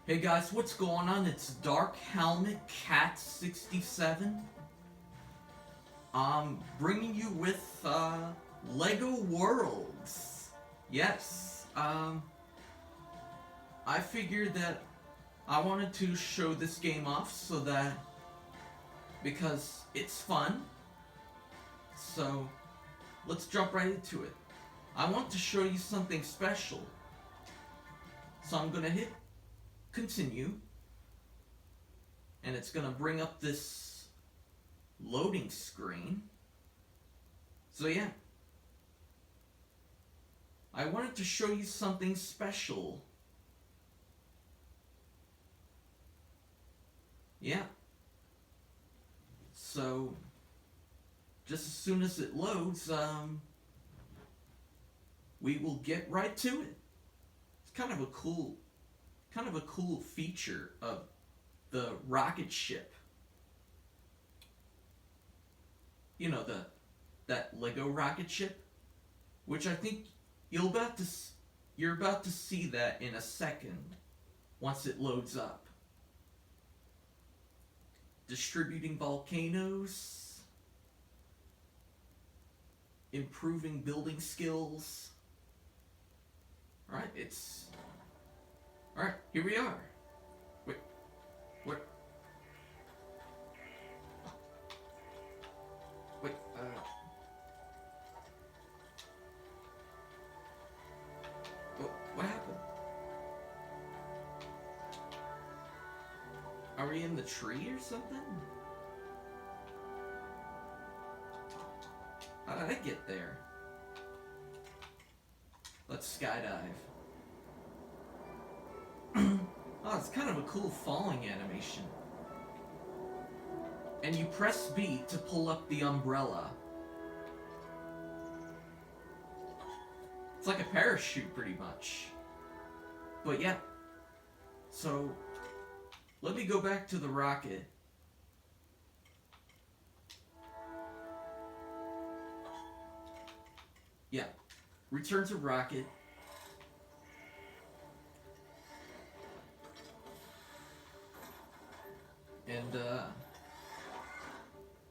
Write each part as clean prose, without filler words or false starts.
Hey guys, what's going on? It's Dark Helmet Cat 67. I'm bringing you with Lego Worlds. Yes. I figured that I wanted to show this game off because it's fun. So let's jump right into it. I want to show you something special. So I'm gonna hit continue, and it's gonna bring up this loading screen. So yeah, I wanted to show you something special. Yeah. So just as soon as it loads, we will get right to it. It's kind of a cool feature of the rocket ship. You know, that Lego rocket ship, which I think you're about to see that in a second once it loads up. Distributing volcanoes, improving building skills. Alright, Alright, here we are. Wait, what? Wait, what happened? Are we in the tree or something? How did I get there? Let's skydive. Oh, it's kind of a cool falling animation. And you press B to pull up the umbrella. It's like a parachute, pretty much. But yeah. So, let me go back to the rocket. Yeah. Return to rocket. And,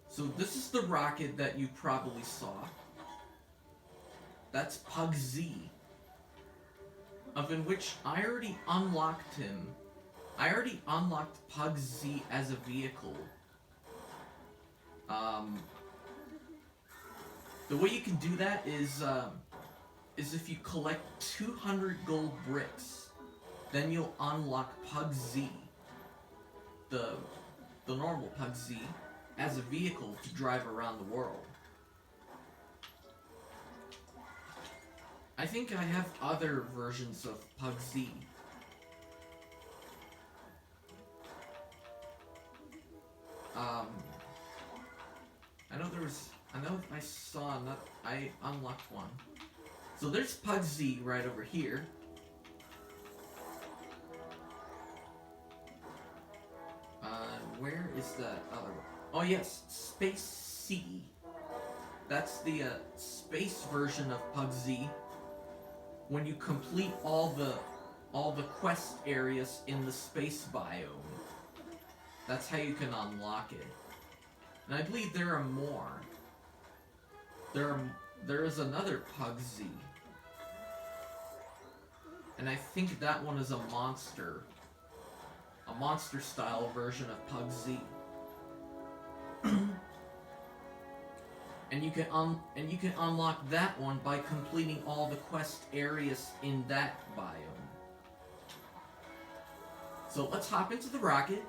so this is the rocket that you probably saw. That's Pug-Z. Of in which I already unlocked him. I already unlocked Pug-Z as a vehicle. The way you can do that is if you collect 200 gold bricks, then you'll unlock Pug-Z. The normal Pug-Z as a vehicle to drive around the world. I think I have other versions of Pug-Z. I unlocked one. So there's Pug-Z right over here. Where is that other one? Oh yes, Space C. That's the space version of Pug-Z. When you complete all the quest areas in the space biome, that's how you can unlock it. And I believe there are more. There is another Pug-Z, and I think that one is a monster style version of Pug-Z. And you can unlock that one by completing all the quest areas in that biome. So let's hop into the rocket.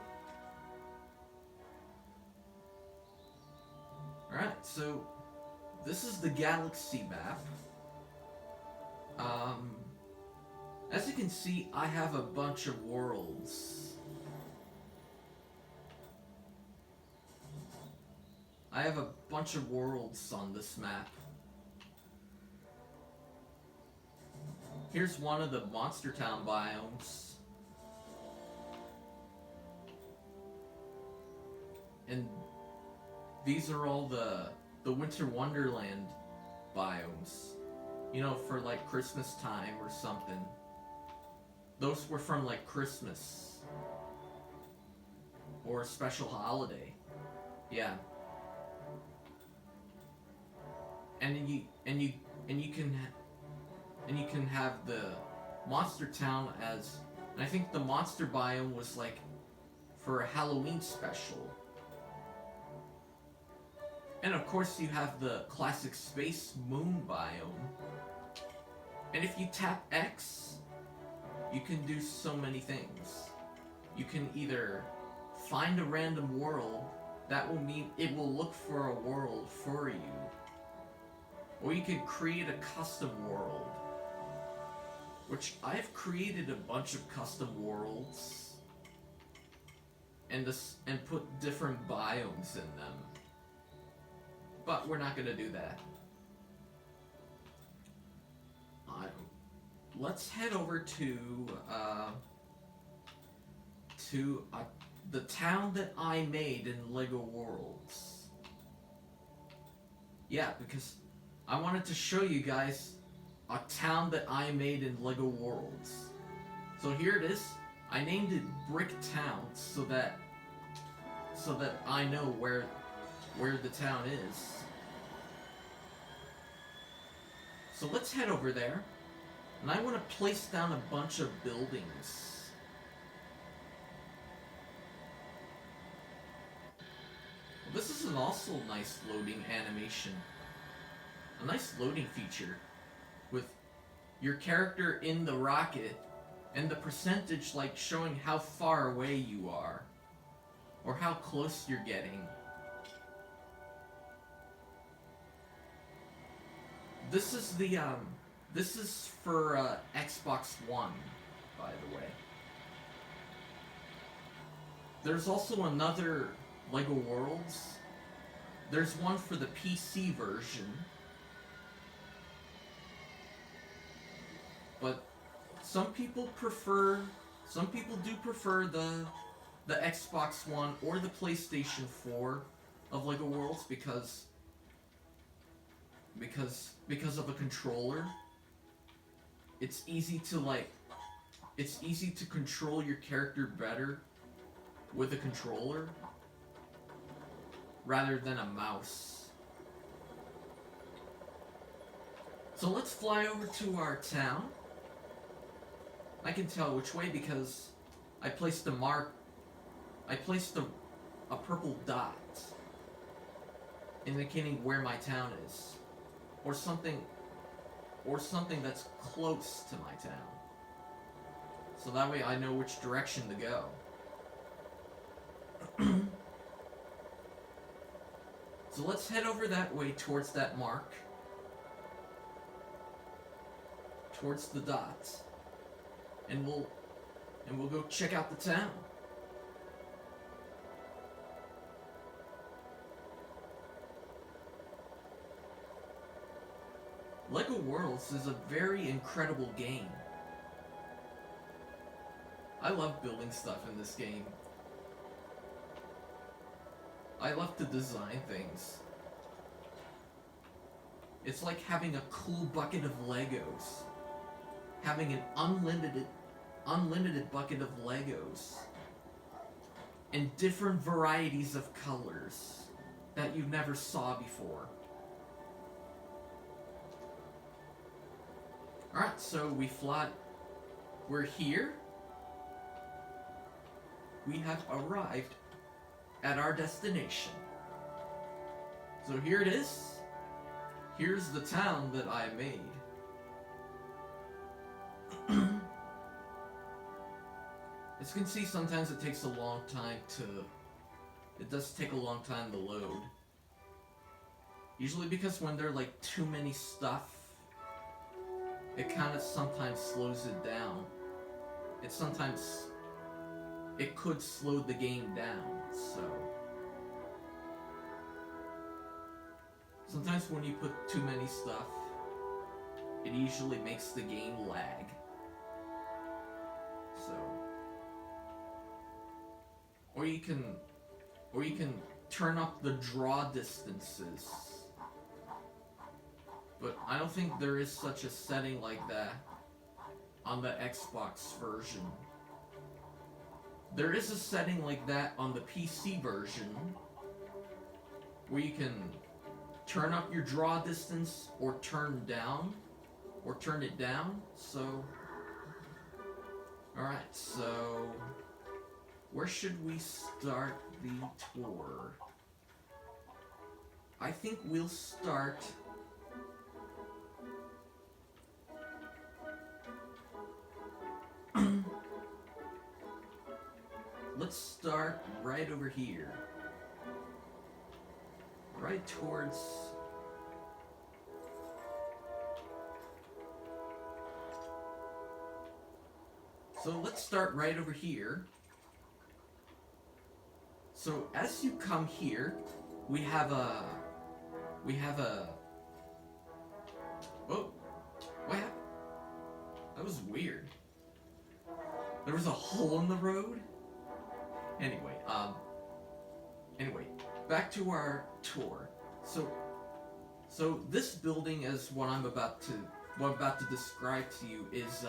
Alright, so this is the galaxy map. As you can see, I have a bunch of worlds. I have a bunch of worlds on this map. Here's one of the Monster Town biomes. And these are all the Winter Wonderland biomes. You know, for like Christmas time or something. Those were from like Christmas or a special holiday. Yeah. And you can have the Monster Town as, and I think the monster biome was like for a Halloween special. And of course you have the classic space moon biome. And if you tap X, you can do so many things. You can either find a random world, that will mean it will look for a world for you. Or you can create a custom world, which I've created a bunch of custom worlds and put different biomes in them. But we're not gonna do that. Let's head over to the town that I made in LEGO Worlds. Yeah, because I wanted to show you guys a town that I made in LEGO Worlds. So here it is. I named it Brick Town so that I know where the town is. So let's head over there. And I want to place down a bunch of buildings. Well, this is also a nice loading animation. A nice loading feature with your character in the rocket and the percentage like showing how far away you are or how close you're getting. This is the this is for Xbox One, by the way. There's also another LEGO Worlds. There's one for the PC version. But some people do prefer the Xbox One or the PlayStation 4 of LEGO Worlds because of a controller. It's easy to control your character better with a controller rather than a mouse. So let's fly over to our town. I can tell which way because I placed a purple dot indicating where my town is. Or something that's close to my town. So that way I know which direction to go. So let's head over that way towards that mark. Towards the dots. And we'll go check out the town. LEGO Worlds is a very incredible game. I love building stuff in this game. I love to design things. It's like having a cool bucket of Legos. Having an unlimited bucket of Legos. And different varieties of colors that you never saw before. Alright, so we're here. We have arrived at our destination. So here it is. Here's the town that I made. As you can see, sometimes it takes a long time it does take a long time to load. Usually because when there are like too many stuff, it kind of sometimes slows it down. It could slow the game down, so. Sometimes when you put too many stuff, it usually makes the game lag. So. Or you can turn up the draw distances. But I don't think there is such a setting like that on the Xbox version. There is a setting like that on the PC version where you can turn up your draw distance or turn it down. So, alright, so where should we start the tour? I think we'll start let's start right over here. Right towards... So let's start right over here. So as you come here, we have a... Oh, what happened? That was weird. There was a hole in the road? Anyway, back to our tour. So this building is what I'm about to describe to you is,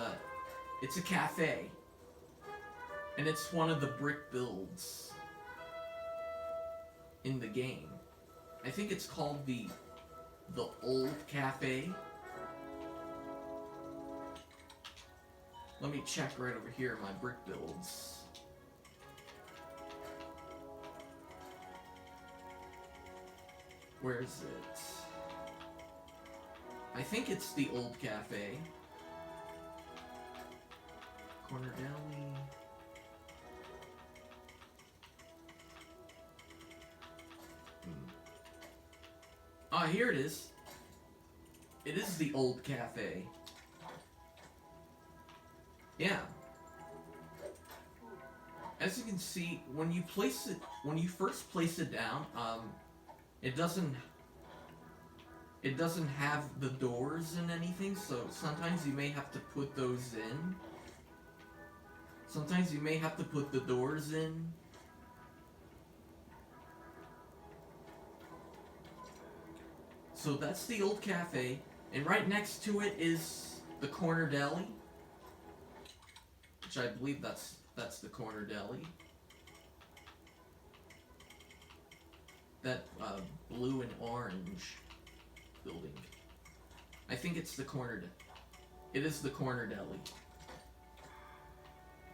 it's a cafe. And it's one of the brick builds in the game. I think it's called the Old Cafe. Let me check right over here my brick builds. Where is it? I think it's the Old Cafe. Corner Deli. Ah, here it is. It is the Old Cafe. Yeah. As you can see, when you first place it down, it doesn't have the doors and anything, so sometimes you may have to put those in. Sometimes you may have to put the doors in. So that's the Old Cafe, and right next to it is the Corner Deli, which I believe that's the Corner Deli. That blue and orange building. I think it's the Corner. It is the Corner Deli.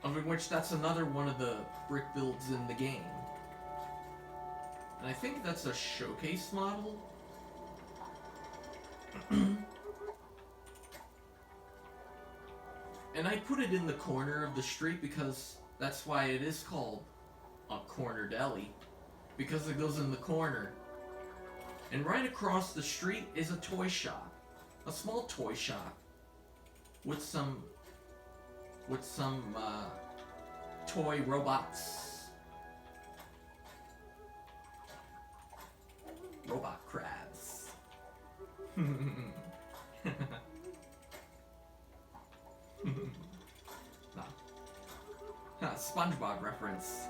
Of which that's another one of the brick builds in the game. And I think that's a showcase model. And I put it in the corner of the street because that's why it is called a Corner Deli. Because it goes in the corner. And right across the street is a toy shop. A small toy shop. With some toy robots. Robot crabs. SpongeBob reference.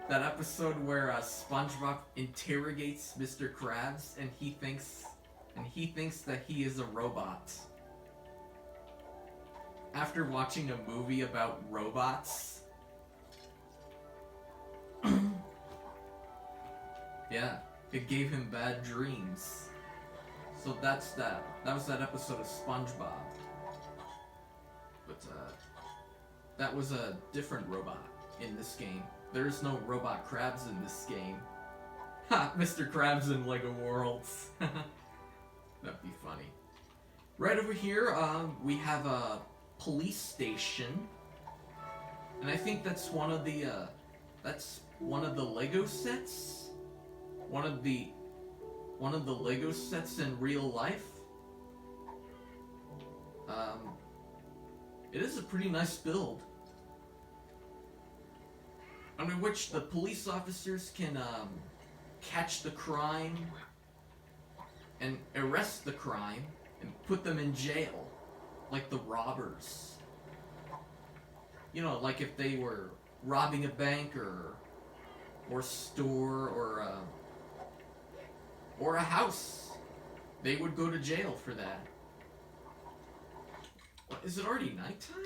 That episode where SpongeBob interrogates Mr. Krabs and he thinks that he is a robot. After watching a movie about robots. Yeah, it gave him bad dreams. So that's that. That was that episode of SpongeBob. But that was a different robot in this game. There's no robot crabs in this game. Ha! Mr. Krabs in LEGO Worlds. That'd be funny. Right over here, we have a police station. And I think that's one of the LEGO sets. One of the LEGO sets in real life. It is a pretty nice build. Under which the police officers can catch the crime and arrest the crime and put them in jail, like the robbers. You know, like if they were robbing a bank or store or a house, they would go to jail for that. What, is it already nighttime?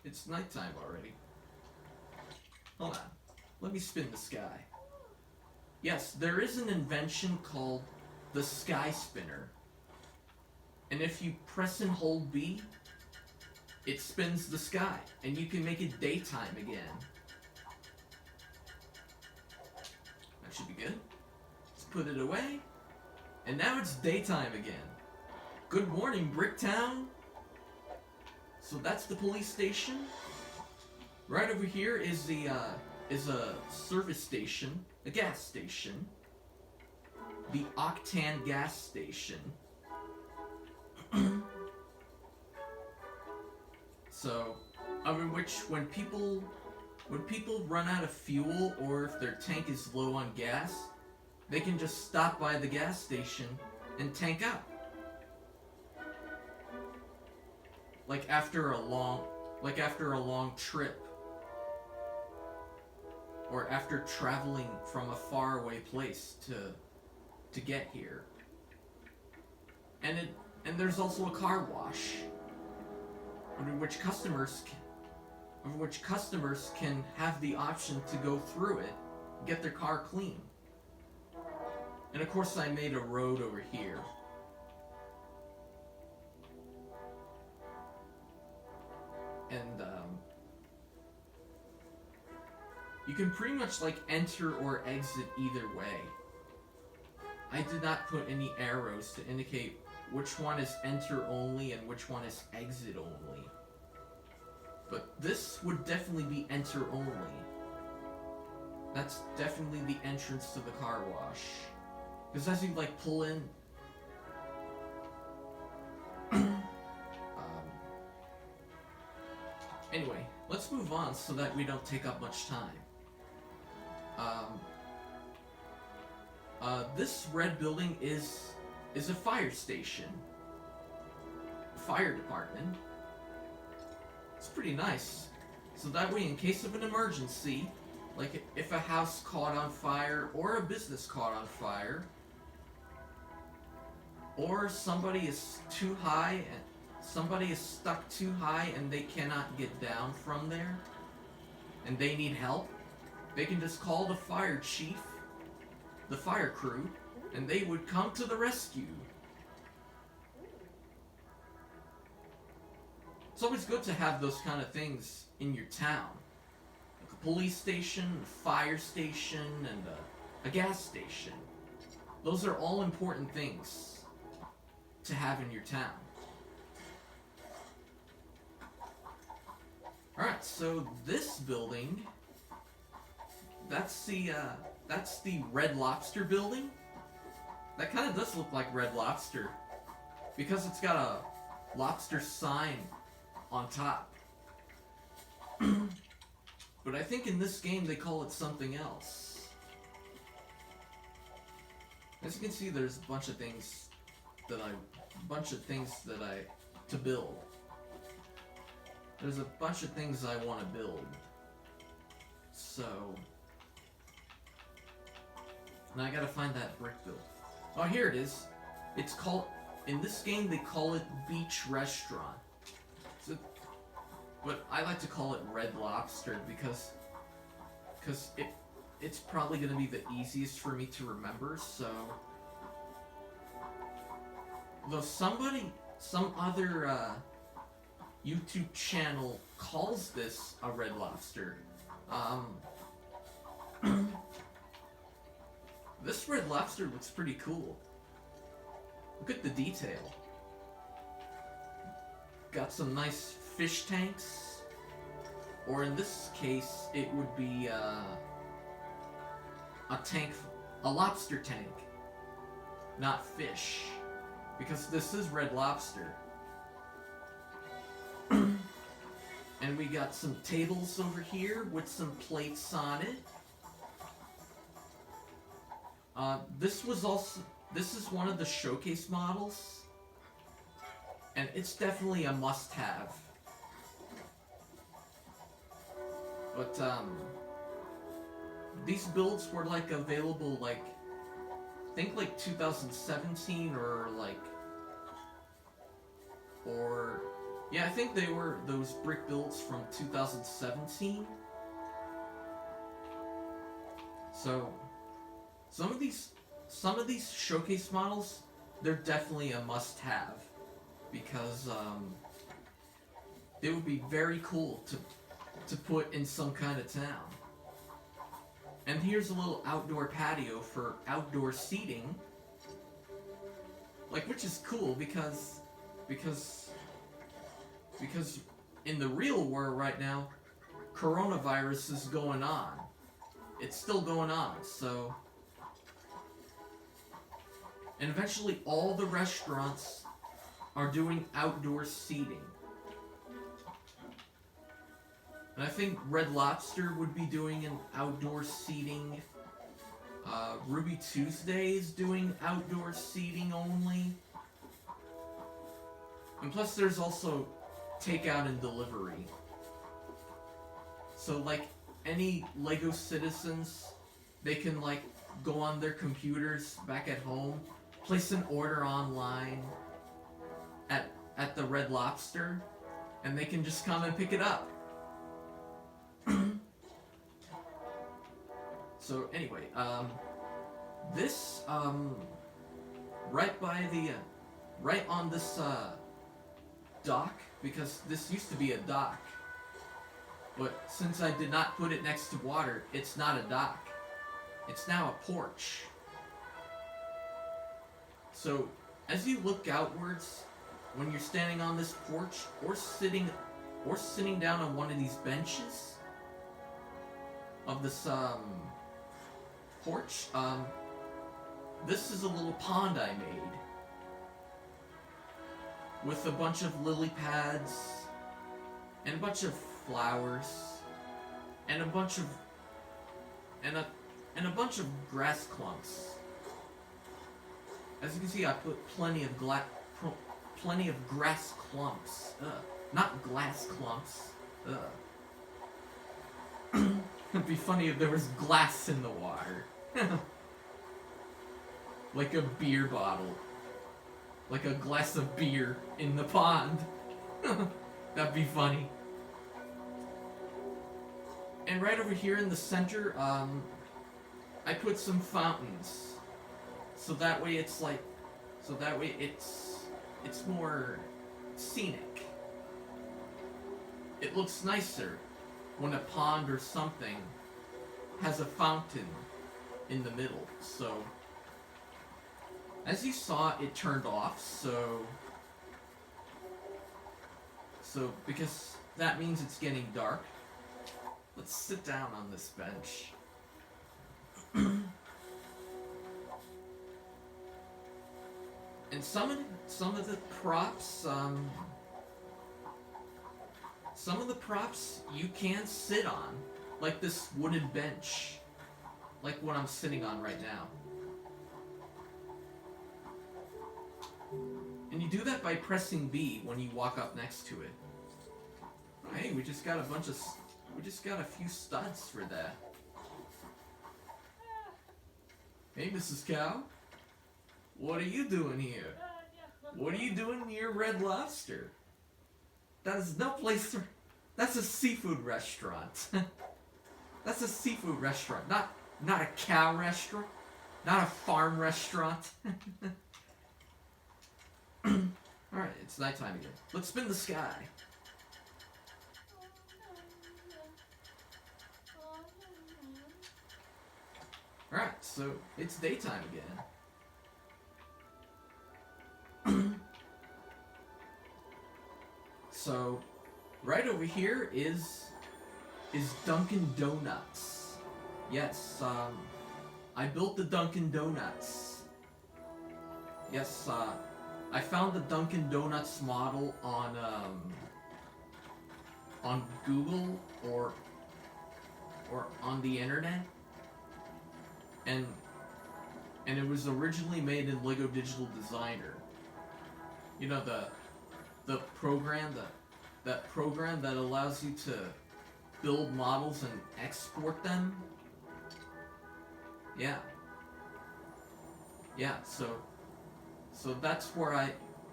It's nighttime already. Hold on. Let me spin the sky. Yes, there is an invention called the Sky Spinner. And if you press and hold B, it spins the sky, and you can make it daytime again. That should be good. Let's put it away. And now it's daytime again. Good morning, Bricktown. So that's the police station. Right over here is a service station, a gas station. The Octan gas station. So, when people run out of fuel, or if their tank is low on gas, they can just stop by the gas station and tank up. Like after a long trip, or after traveling from a faraway place to get here. And there's also a car wash, under which customers can have the option to go through it, get their car clean. And of course I made a road over here. And you can pretty much like enter or exit either way. I did not put any arrows to indicate which one is enter only and which one is exit only. But this would definitely be enter only. That's definitely the entrance to the car wash. Because as you like pull in, anyway, let's move on so that we don't take up much time. This red building is a fire station. Fire department. It's pretty nice. So that way, in case of an emergency, like if a house caught on fire, or a business caught on fire, or somebody is too high, and somebody is stuck too high and they cannot get down from there, and they need help, they can just call the fire chief, the fire crew, and they would come to the rescue. It's always good to have those kind of things in your town. Like a police station, a fire station, and a gas station. Those are all important things to have in your town. Alright, so this building, that's the Red Lobster building. That kind of does look like Red Lobster, because it's got a lobster sign on top. But I think in this game they call it something else. As you can see, there's a bunch of things to build. There's a bunch of things I want to build. So, now I gotta find that brick build. Oh, here it is. It's called, in this game they call it Beach Restaurant. So, but I like to call it Red Lobster because it's probably gonna be the easiest for me to remember. So, though some other YouTube channel calls this a Red Lobster. This Red Lobster looks pretty cool. Look at the detail. Got some nice fish tanks. Or in this case, it would be a lobster tank. Not fish. Because this is Red Lobster. And we got some tables over here with some plates on it. This is one of the showcase models, and it's definitely a must-have. But these builds were like available I think 2017 or Yeah, I think they were those brick builds from 2017. So some of these showcase models, they're definitely a must-have because they would be very cool to put in some kind of town. And here's a little outdoor patio for outdoor seating, like, which is cool because in the real world right now, coronavirus is going on. It's still going on, so. And eventually all the restaurants are doing outdoor seating. And I think Red Lobster would be doing an outdoor seating. Ruby Tuesday is doing outdoor seating only. And plus there's also takeout and delivery. So like any LEGO citizens, they can like go on their computers back at home, place an order online at the Red Lobster, and they can just come and pick it up. So anyway, this right by the right on this dock, because this used to be a dock, but since I did not put it next to water, it's not a dock. It's now a porch. So as you look outwards, when you're standing on this porch or sitting down on one of these benches of this porch, this is a little pond I made with a bunch of lily pads and a bunch of flowers and a bunch of grass clumps. As you can see, I put plenty of grass clumps. Not glass clumps. It'd be funny if there was glass in the water. Like a beer bottle. Like a glass of beer in the pond. That'd be funny. And right over here in the center, I put some fountains. So that way it's more scenic. It looks nicer when a pond or something has a fountain in the middle. So as you saw, it turned off, so because that means it's getting dark. Let's sit down on this bench. And some of the props, you can sit on, like this wooden bench, like what I'm sitting on right now. And you do that by pressing B when you walk up next to it. Hey, we just got a few studs for that. Hey, Mrs. Cow. What are you doing here? What are you doing near Red Lobster? That is no place for... That's a seafood restaurant. That's a seafood restaurant, not a cow restaurant, not a farm restaurant. Alright, it's nighttime again. Let's spin the sky. Alright, so it's daytime again. So, right over here is Dunkin' Donuts. Yes, I built the Dunkin' Donuts. Yes, I found the Dunkin' Donuts model on Google or on the internet, and it was originally made in Lego Digital Designer. You know, the program that program that allows you to build models and export them. Yeah, so that's where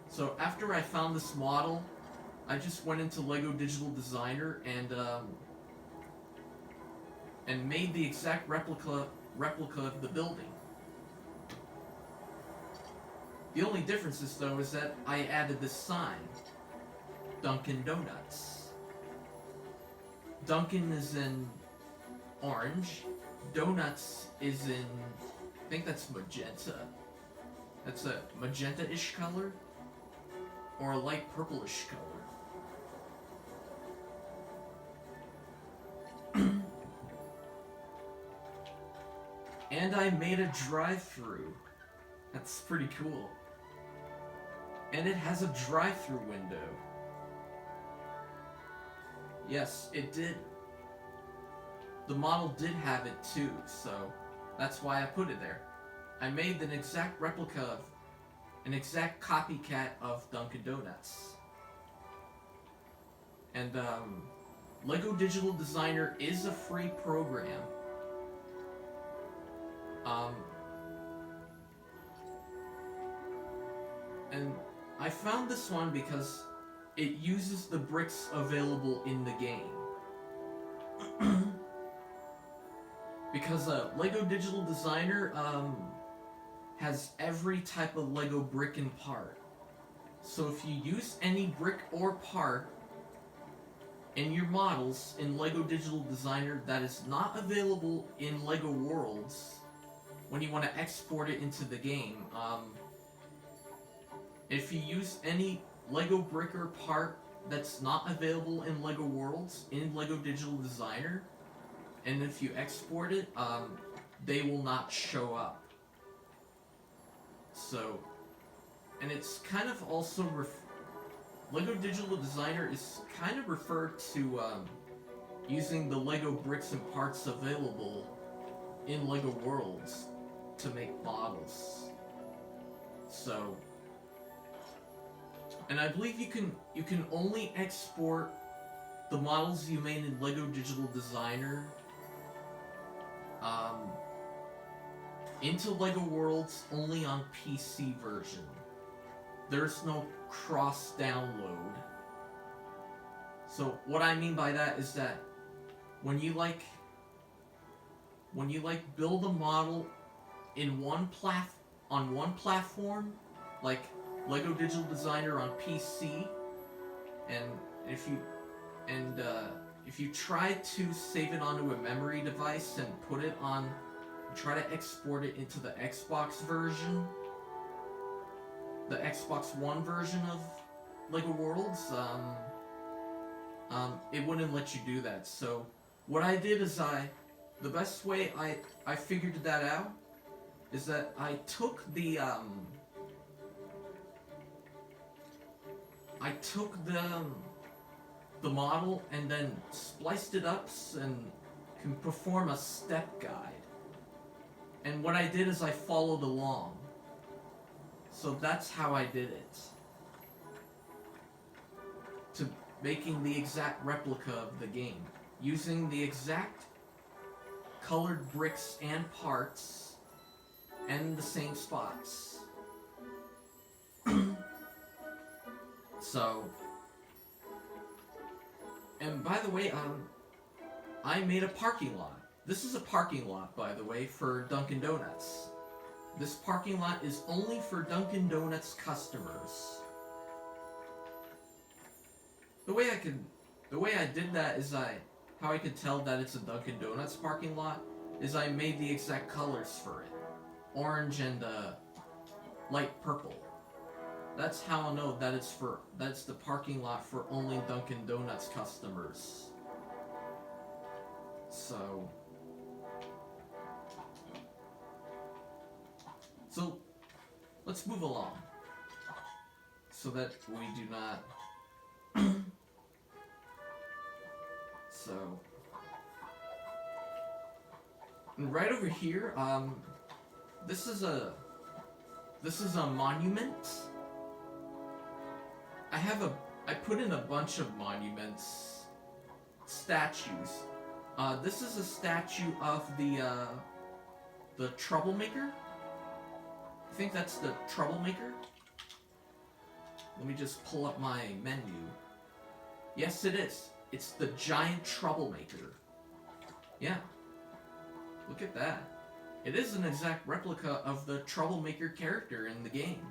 so after I found this model, I just went into Lego Digital Designer and made the exact replica of the building. The only difference is, though, is that I added this sign, Dunkin' Donuts. Dunkin' is in orange, Donuts is in, I think that's magenta. That's a magenta-ish color, or a light purplish color. And I made a drive-through. That's pretty cool. And it has a drive-through window. Yes, it did. The model did have it too, so that's why I put it there. I made an exact replica of, an exact copycat of Dunkin' Donuts. And, Lego Digital Designer is a free program. And I found this one because it uses the bricks available in the game. Because Lego Digital Designer has every type of Lego brick and part. So if you use any brick or part in your models in Lego Digital Designer that is not available in Lego Worlds, when you want to export it into the game, if you use any Lego brick or part that's not available in Lego Worlds in Lego Digital Designer, and if you export it, they will not show up. So, and it's kind of also Lego Digital Designer is kind of referred to using the Lego bricks and parts available in Lego Worlds to make models. So, and I believe you can only export the models you made in Lego Digital Designer into Lego Worlds only on PC version. There's no cross-download. So what I mean by that is that when you build a model in on one platform, like Lego Digital Designer on PC, and if you try to save it onto a memory device and put it on, try to export it into the Xbox version, the Xbox One version of Lego Worlds, it wouldn't let you do that. So what I did is the best way I figured that out is that I took the model and then spliced it up and can perform a step guide. And what I did is I followed along. So that's how I did it. To making the exact replica of the game. Using the exact colored bricks and parts and the same spots. So, and by the way, I made a parking lot. This is a parking lot, by the way, for Dunkin' Donuts. This parking lot is only for Dunkin' Donuts customers. The way I did that is how I could tell that it's a Dunkin' Donuts parking lot is I made the exact colors for it. Orange and light purple. That's how I'll know that that's the parking lot for only Dunkin' Donuts customers. So let's move along so that we do not. So, and right over here, this is a monument. I put in a bunch of monuments, statues. This is a statue of the Troublemaker. I think that's the Troublemaker. Let me just pull up my menu. Yes, it is. It's the giant troublemaker. Yeah. Look at that. It is an exact replica of the troublemaker character in the game.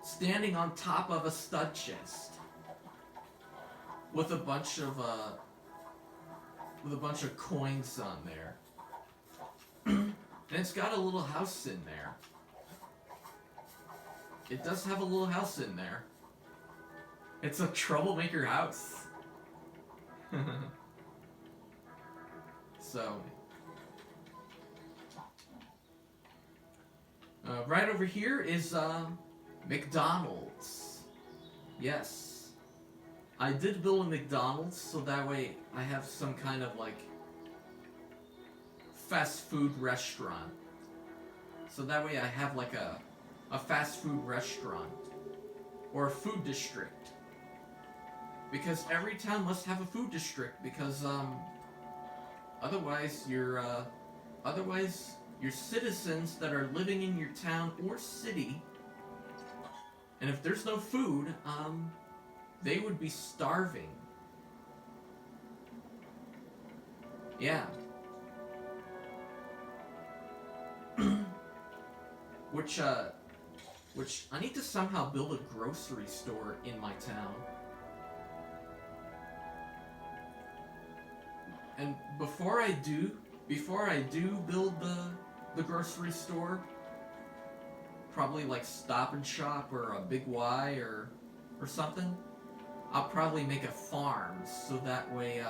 Standing on top of a stud chest. With a bunch of coins on there. And it's got a little house in there. It does have a little house in there. It's a troublemaker house. So, right over here is McDonald's. Yes. I did build a McDonald's so that way I have some kind of like fast food restaurant. So that way I have like a fast food restaurant or a food district. Because every town must have a food district because otherwise your citizens that are living in your town or city, and if there's no food, they would be starving. Yeah. Which I need to somehow build a grocery store in my town. And before I do build the grocery store, probably like Stop and Shop or a Big Y or something, I'll probably make a farm so that way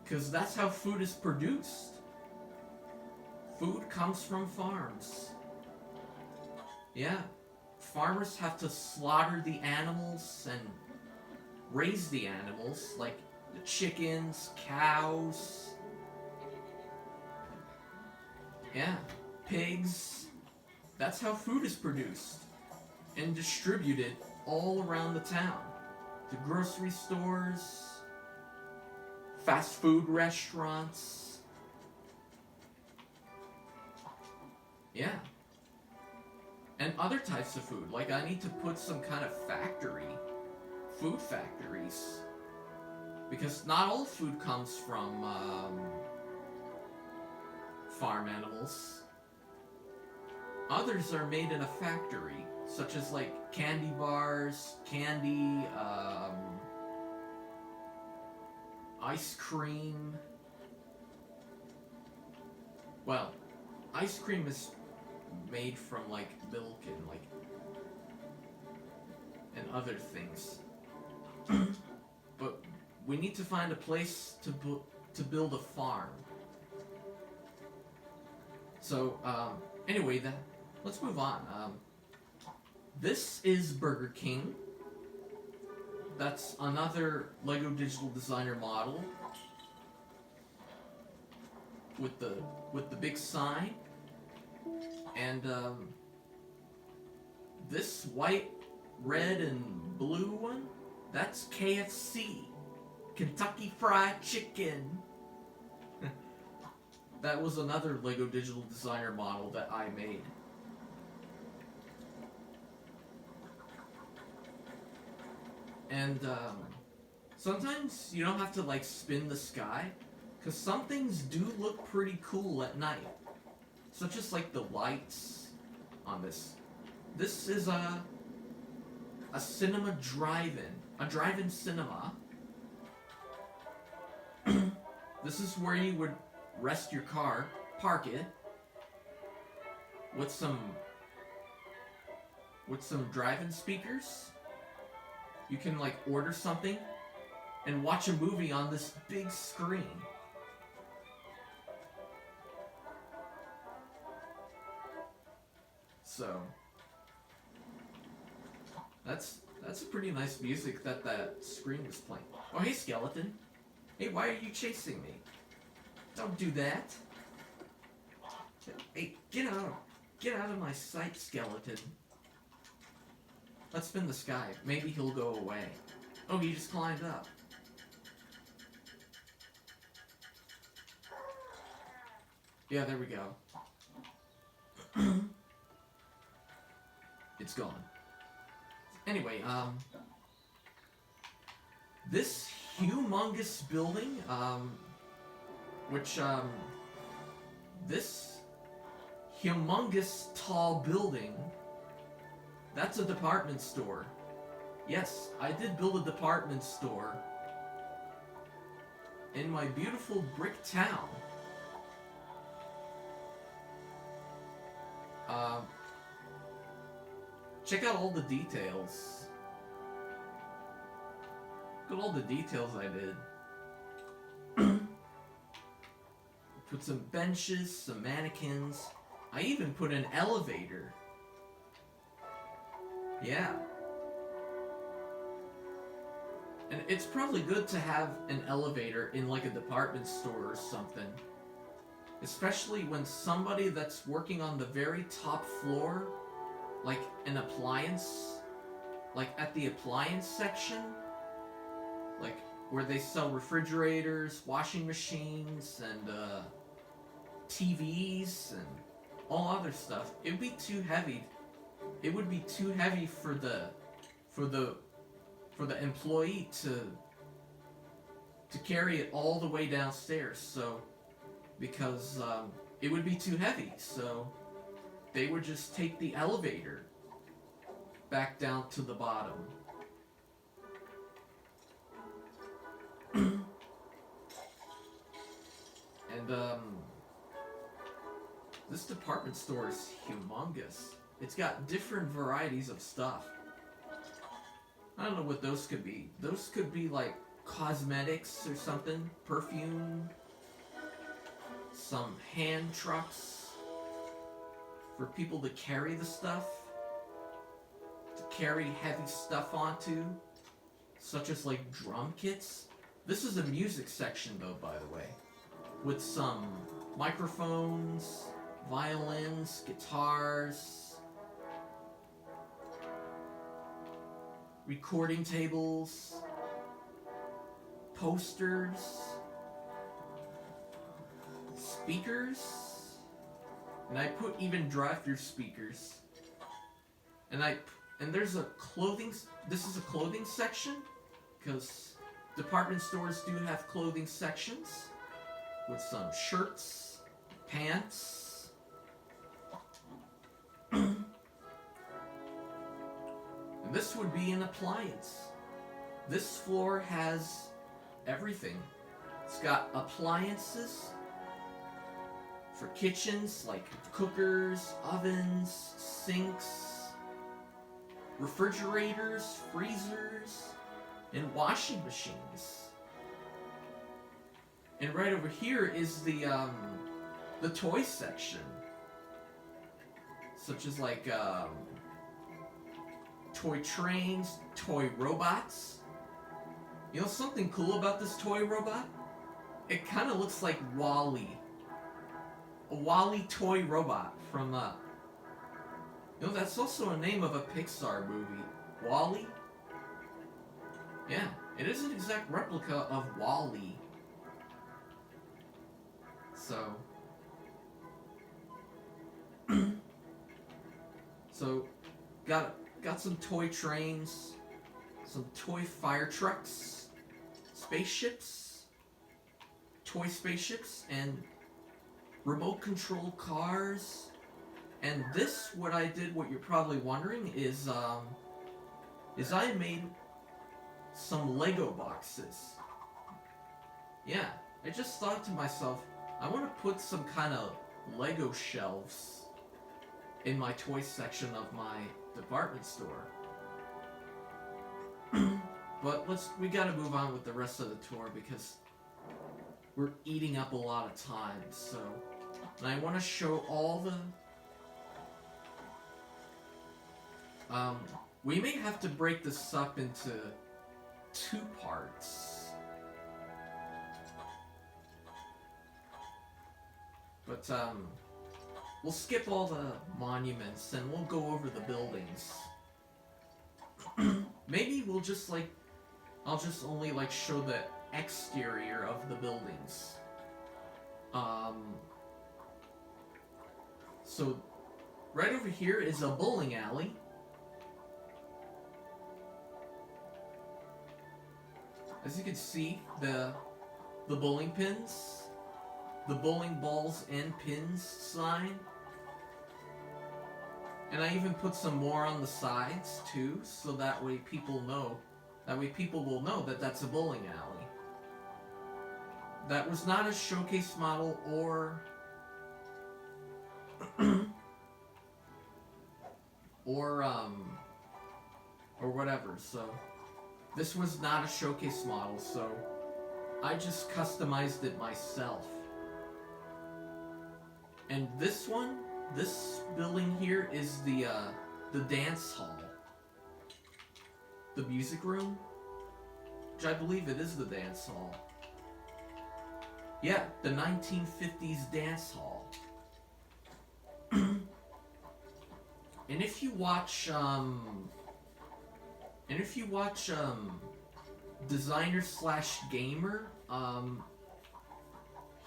because that's how food is produced. Food comes from farms. Yeah. Farmers have to slaughter the animals and raise the animals, like the chickens, cows. Yeah. Pigs. That's how food is produced and distributed all around the town. The grocery stores, fast food restaurants. Yeah. And other types of food. Like I need to put some kind of factory. Food factories. Because not all food comes from farm animals. Others are made in a factory. Such as like candy bars, candy, ice cream. Well, ice cream is made from like milk and like and other things. But we need to find a place to build a farm. So anyway, then let's move on. This is Burger King. That's another Lego Digital Designer model with the big sign. And this white, red, and blue one, that's KFC. Kentucky Fried Chicken. That was another Lego Digital Designer model that I made. And sometimes you don't have to like spin the sky, because some things do look pretty cool at night. Such as like the lights on this. This is a cinema drive-in. A drive-in cinema. This is where you would rest your car, park it, with some drive-in speakers. You can like order something and watch a movie on this big screen. So that's a pretty nice music that screen was playing. Oh hey skeleton. Hey, why are you chasing me? Don't do that. Hey, get out of my sight, skeleton. Let's spin the sky. Maybe he'll go away. Oh, he just climbed up. Yeah, there we go. It's gone. Anyway, this humongous building, this humongous tall building, that's a department store. Yes, I did build a department store in my beautiful brick town. Check out all the details. Look at all the details I did. Put some benches, some mannequins. I even put an elevator. Yeah. And it's probably good to have an elevator in like a department store or something. Especially when somebody that's working on the very top floor, like an appliance, like at the appliance section, like where they sell refrigerators, washing machines, and TVs, and all other stuff, it would be too heavy. It would be too heavy for the employee to carry it all the way downstairs. So, because it would be too heavy, so they would just take the elevator back down to the bottom. And this department store is humongous. It's got different varieties of stuff. I don't know what those could be. Those could be like cosmetics or something, perfume, some hand trucks for people to carry the stuff, to carry heavy stuff onto, such as like drum kits. This is a music section though, by the way, with some microphones, violins, guitars, recording tables, posters, speakers, and I put even drive-through speakers. And there's a clothing. This is a clothing section, because department stores do have clothing sections with some shirts, pants. And this would be an appliance. This floor has everything. It's got appliances for kitchens, like cookers, ovens, sinks, refrigerators, freezers, and washing machines. And right over here is the toy section, such as like toy trains, toy robots. You know something cool about this toy robot? It kind of looks like WALL-E. A WALL-E toy robot from you know, that's also a name of a Pixar movie. WALL-E? Yeah, it is an exact replica of WALL-E. So... so, got some toy trains, some toy fire trucks, spaceships, toy spaceships, and remote control cars. And this, what I did, what you're probably wondering, is I made some Lego boxes. Yeah, I just thought to myself, I want to put some kind of Lego shelves in my toy section of my department store. But we gotta move on with the rest of the tour because we're eating up a lot of time, so... And I want to show all the... we may have to break this up into 2 parts. But, we'll skip all the monuments and we'll go over the buildings. Maybe we'll just, like... I'll just only, like, show the exterior of the buildings. So, right over here is a bowling alley. As you can see, the bowling pins, the bowling balls and pins sign. And I even put some more on the sides too, so that way people know. That way people will know that that's a bowling alley. That was not a showcase model or or whatever. So this was not a showcase model, so I just customized it myself. And this building here is the dance hall. The music room, which I believe it is the dance hall. Yeah, the 1950s dance hall. And if you watch Designer / Gamer,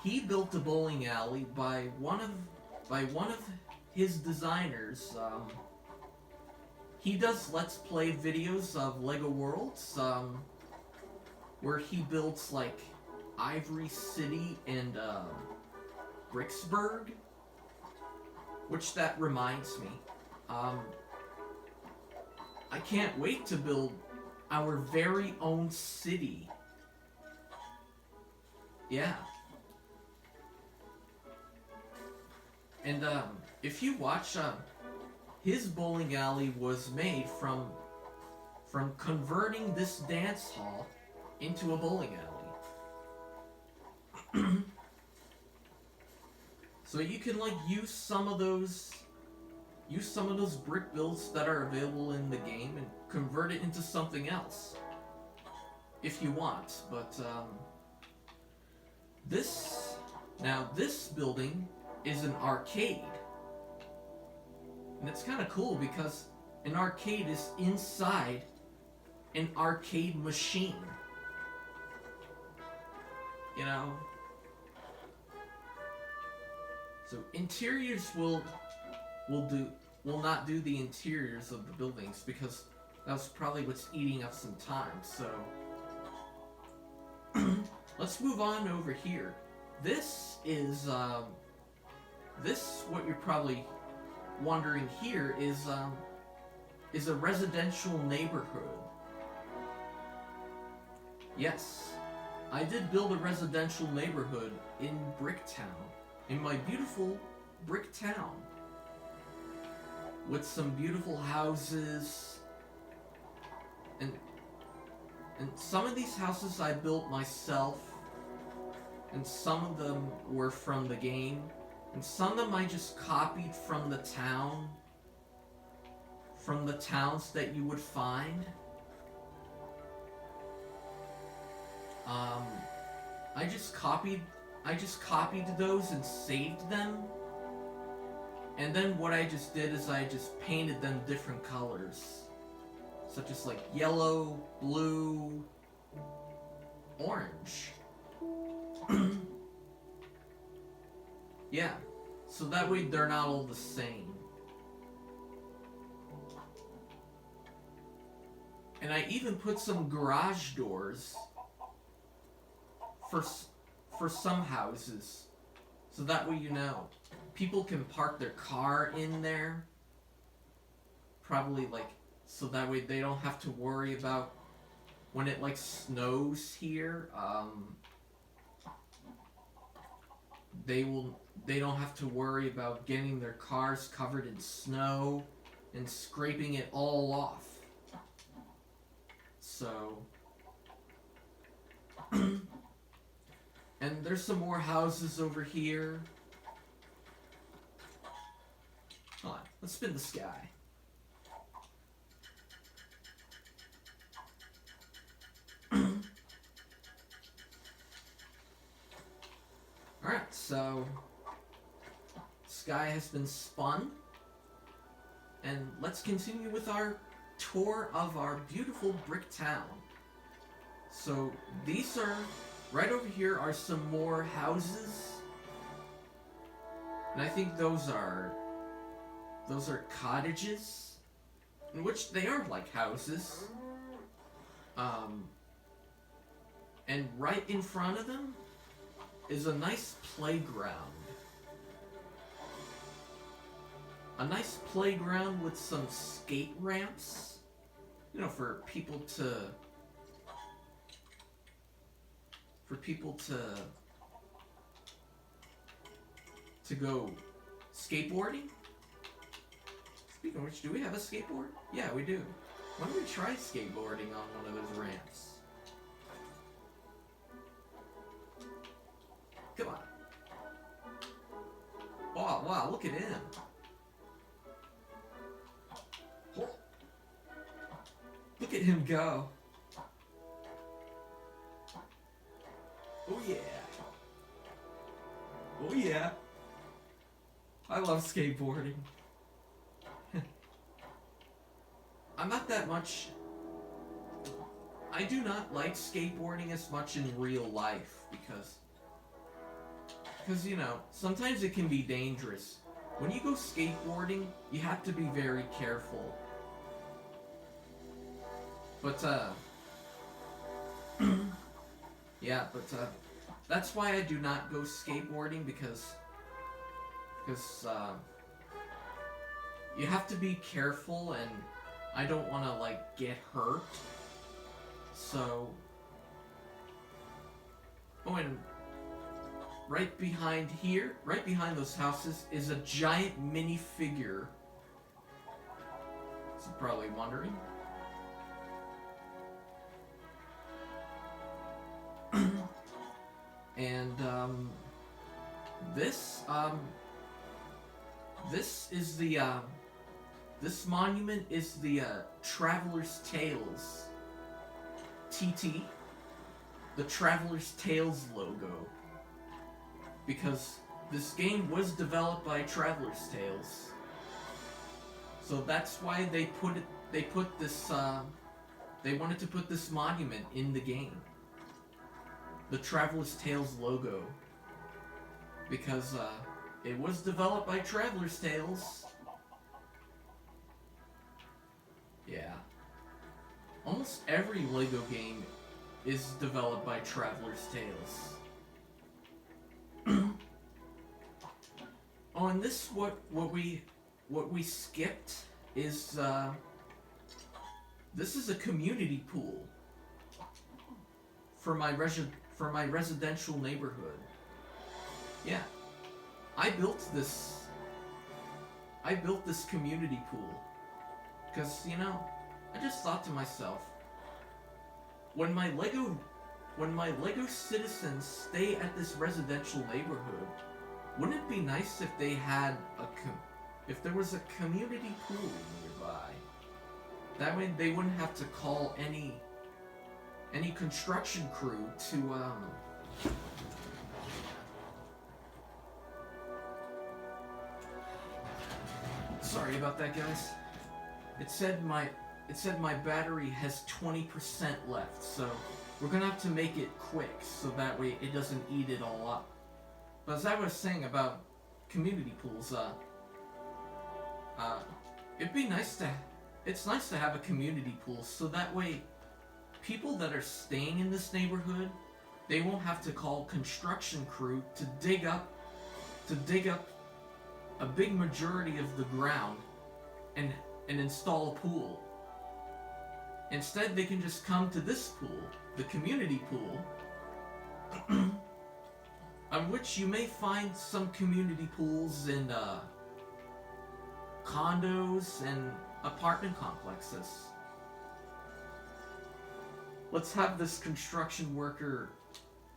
he built a bowling alley by one of his designers. He does Let's Play videos of LEGO Worlds, where he builds like Ivory City and Bricksburg. Which that reminds me, I can't wait to build our very own city. Yeah. And if you watch, his bowling alley was made from converting this dance hall into a bowling alley. So you can like use some of those brick builds that are available in the game and convert it into something else if you want. But this building is an arcade. And it's kind of cool because an arcade is inside an arcade machine. You know? So interiors will not do the interiors of the buildings because that's probably what's eating up some time. So let's move on over here. This is what you're probably wondering here is a residential neighborhood. Yes, I did build a residential neighborhood in Bricktown, in my beautiful Bricktown, with some beautiful houses, and some of these houses I built myself, and some of them were from the game, and some of them I just copied from the town, from the towns that you would find. I just copied those and saved them. And then what I just did is I just painted them different colors. Such as like yellow, blue, orange. Yeah, so that way they're not all the same. And I even put some garage doors for some houses. So that way, you know, people can park their car in there. Probably like, so that way they don't have to worry about when it like snows here. They don't have to worry about getting their cars covered in snow and scraping it all off. So, and there's some more houses over here. Hold on, let's spin the sky. Alright, so sky has been spun, and let's continue with our tour of our beautiful brick town. So these are, right over here are some more houses, and I think those are those are cottages, in which they are like houses. And right in front of them is a nice playground. A nice playground with some skate ramps, you know, for people to go skateboarding. Speaking of which, do we have a skateboard? Yeah, we do. Why don't we try skateboarding on one of those ramps? Come on. Oh, wow, look at him. Look at him go. Oh yeah. Oh yeah. I love skateboarding. I'm not that much... I do not like skateboarding as much in real life because, you know, sometimes it can be dangerous. When you go skateboarding, you have to be very careful. But, yeah, but, that's why I do not go skateboarding, because, you have to be careful, and I don't want to, like, get hurt. So... Oh, and right behind here, right behind those houses, is a giant minifigure. So you're probably wondering. And, this is the, this monument is the, Traveler's Tales TT. The Traveler's Tales logo. Because this game was developed by Traveler's Tales. So that's why they put this, they wanted to put this monument in the game. The Traveler's Tales logo. Because, it was developed by Traveler's Tales. Yeah. Almost every LEGO game is developed by Traveler's Tales. Oh, and this what we skipped is this is a community pool for my residential neighborhood. Yeah, I built this community pool because, you know, I just thought to myself, when my Lego citizens stay at this residential neighborhood, wouldn't it be nice if they had if there was a community pool nearby? That way they wouldn't have to call any construction crew to Sorry about that, guys. It said my battery has 20% left, so we're gonna have to make it quick so that way it doesn't eat it all up. But as I was saying about community pools, it's nice to have a community pool so that way people that are staying in this neighborhood, they won't have to call construction crew to dig up a big majority of the ground and install a pool. Instead, they can just come to this pool, the community pool, on which you may find some community pools in condos and apartment complexes. Let's have this construction worker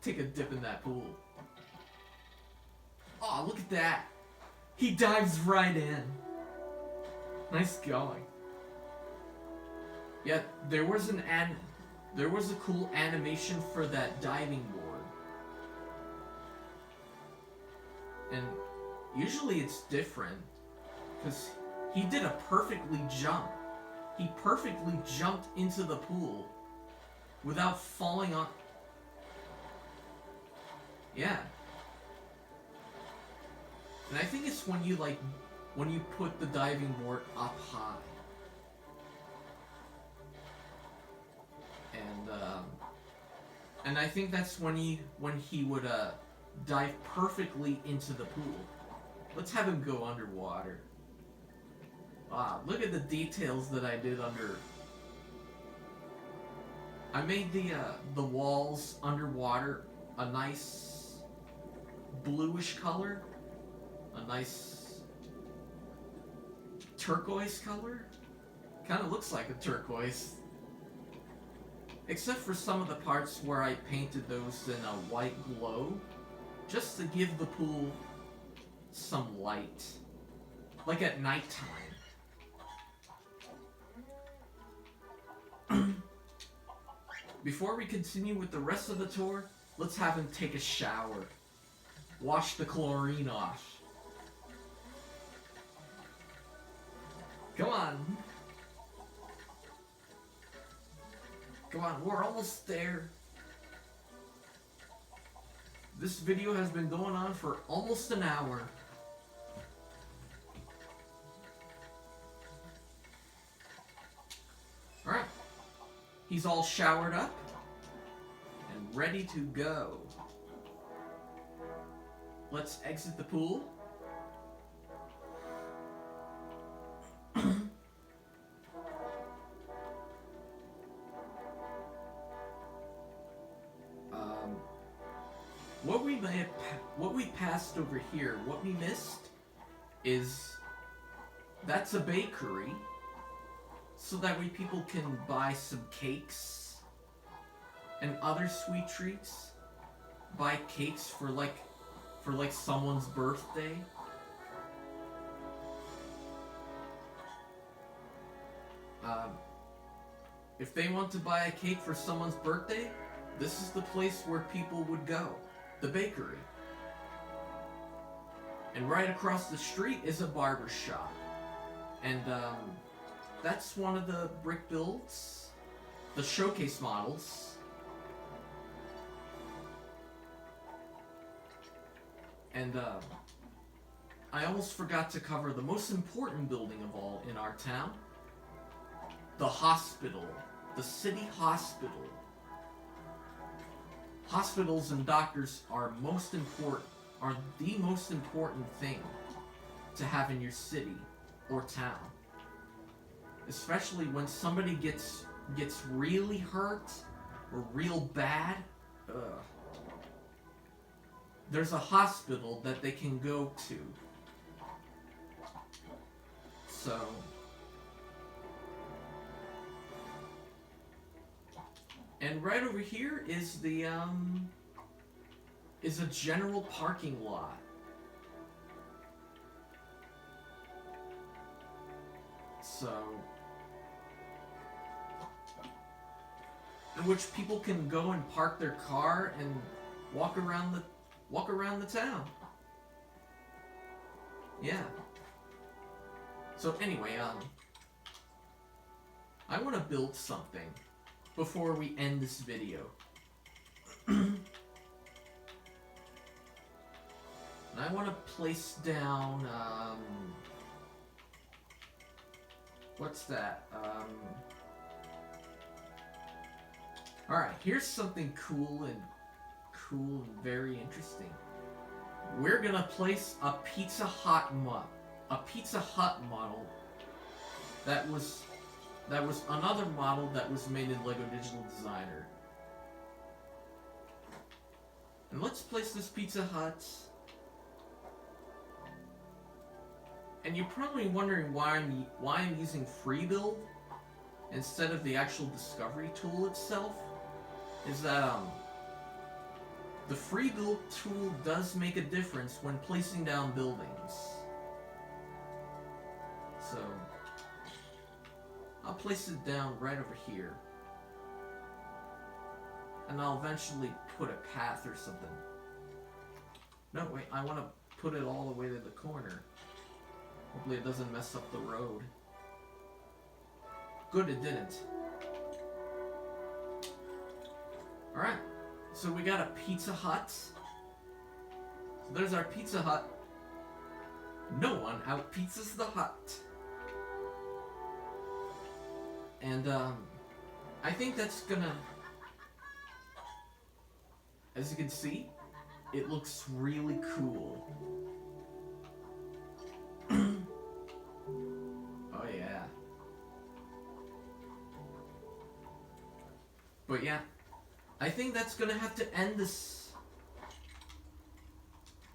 take a dip in that pool. Oh, look at that! He dives right in. Nice going. Yeah, there was a cool animation for that diving board. And usually it's different, because he did a perfectly jump. He perfectly jumped into the pool without falling on... Yeah. And I think it's when you, like, when you put the diving board up high. And I think that's when he would dive perfectly into the pool. Let's have him go underwater. Ah, look at the details that I did under. I made the walls underwater a nice bluish color, a nice turquoise color. Kind of looks like a turquoise. Except for some of the parts where I painted those in a white glow, just to give the pool some light. Like at nighttime. Before we continue with the rest of the tour, let's have him take a shower. Wash the chlorine off. Come on. Come on, we're almost there. This video has been going on for almost an hour. Alright. He's all showered up and ready to go. Let's exit the pool. What we passed over here, what we missed is that's a bakery, so that way people can buy some cakes and other sweet treats. Buy cakes for like someone's birthday. If they want to buy a cake for someone's birthday, this is the place where people would go. The bakery. And right across the street is a barber shop. And that's one of the brick builds. The showcase models. And I almost forgot to cover the most important building of all in our town. The hospital. The city hospital. Hospitals and doctors are the most important thing to have in your city or town. Especially when somebody gets really hurt or real bad. There's a hospital that they can go to. So and right over here is the is a general parking lot. So in which people can go and park their car and walk around the town. Yeah. So anyway, I want to build something before we end this video. And I want to place down, what's that? Alright, here's something cool and very interesting. We're gonna place a Pizza Hut model that was another model that was made in LEGO Digital Designer. And let's place this Pizza Hut. And you're probably wondering why I'm using FreeBuild instead of the actual Discovery tool itself. Is that the FreeBuild tool does make a difference when placing down buildings. So I'll place it down right over here. And I'll eventually put a path or something. No, wait, I want to put it all the way to the corner. Hopefully it doesn't mess up the road. Good, it didn't. Alright, so we got a Pizza Hut. So there's our Pizza Hut. No one out-pizzas the hut. And, I think that's gonna... As you can see, it looks really cool. Oh yeah. But yeah, I think that's gonna have to end this...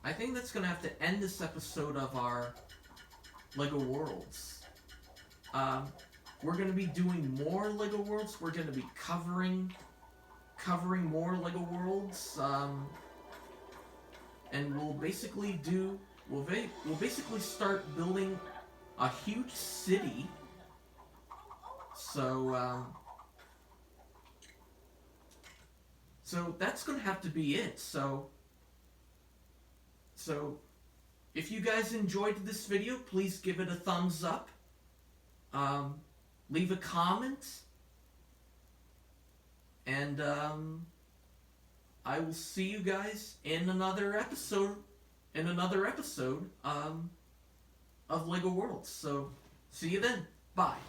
I think that's gonna have to end this episode of our LEGO Worlds. We're gonna be doing more LEGO Worlds. We're gonna be covering more LEGO Worlds. And we'll basically do... We'll basically start building a huge city. So, so that's gonna have to be it. So if you guys enjoyed this video, please give it a thumbs up. Leave a comment. And, I will see you guys in another episode, of LEGO Worlds. So, see you then. Bye.